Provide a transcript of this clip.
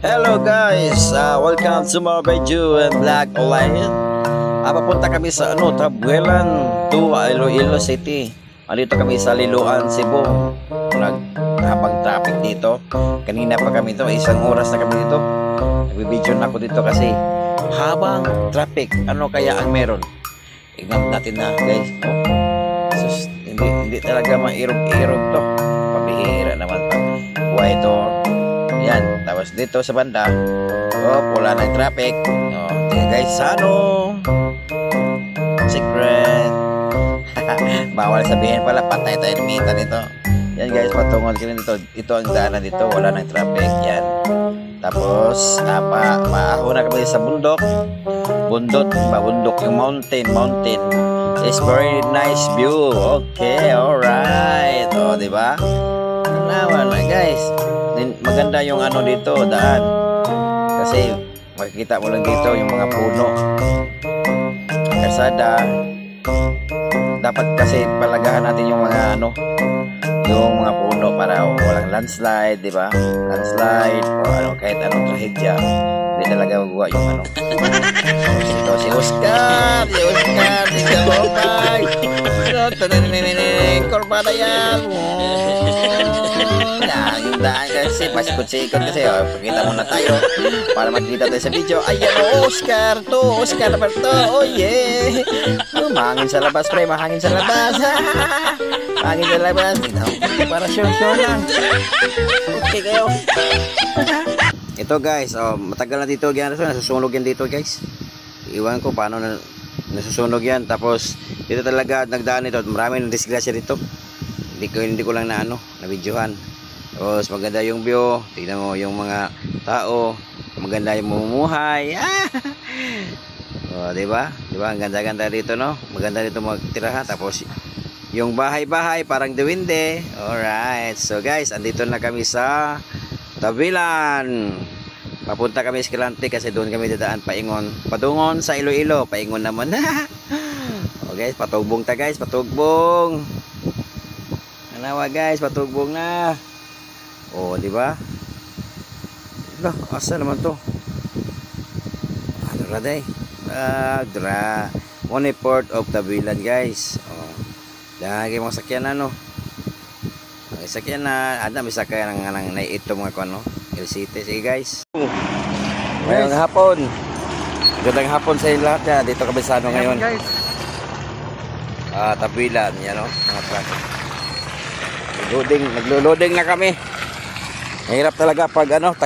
Hello guys, welcome to my video and vlog online. Papunta kami sa Tabuelan to Iloilo City. Dito kami sa Liloan, Cebu. Habang traffic dito. Kanina pa kami dito, isang oras na kami dito. Nagbibideo na ako dito kasi habang traffic, ano kaya ang meron? Tingnan natin na guys. Sus, hindi talaga mairog-irog to. Pabihira naman pa. Buhay ito. Yan, tapos dito sa banda, wala ng traffic. Tingnan guys, secret. Bawal sabihin pala, patay tayo ng kita nito. Yan guys, patungon sila dito. Ito ang daanan dito, wala ng traffic. Yan. Tapos, paahon na kami sa bundok. Bundok, yung mountain. It's very nice view. Okay, alright. Diba? Wala guys. Maganda yung dito, daan. Kasi makikita mo lang dito yung mga puno. Kalsada. Dapat kasi palagahan natin yung mga yung mga puno para walang landslide, di ba? Landslide o kahit anong trahedya. Hindi talaga magawa yung Ito si Oscar, tingnan mo pa. Korbada yan. Yung daan kasi pasikot-sikot kasi pakita muna tayo para makita tayo sa video. Ayan Oscar naman to. Oh yeah, mahangin sa labas pre, mahangin sa labas. Mahangin sa labas para show lang. Okay kayo. Ito guys, matagal na dito nasusunog yan dito guys. Iwan ko paano nasusunog yan. Tapos dito talaga nagdaan ito, maraming disgrasya dito. Hindi ko lang na videohan. Tapos maganda yung view, tingnan mo yung mga tao, maganda yung mamumuhay. Diba? Ang ganda-ganda dito, no? Maganda dito magtirahan. Tapos yung bahay-bahay parang duwende. Alright, so guys, andito na kami sa Tabuelan. Papunta kami sa Escalante kasi doon kami dadaan patungon sa Iloilo. Paingon naman. Guys, patugbong ta guys, patugbong. Nawa guys, patugbong na. Di ba? Asa naman to? Dra. One port of Tabuelan guys. Lagi mga sakyan May sakyan na, may sakyan ng ito mga LCT. Sige guys. Ngayong hapon. Gandang hapon sa lahat na. Dito kami sa ngayon. Tabuelan, yan mga traffic. Naglo-loading na kami. Mahirap talaga pag Tagalog.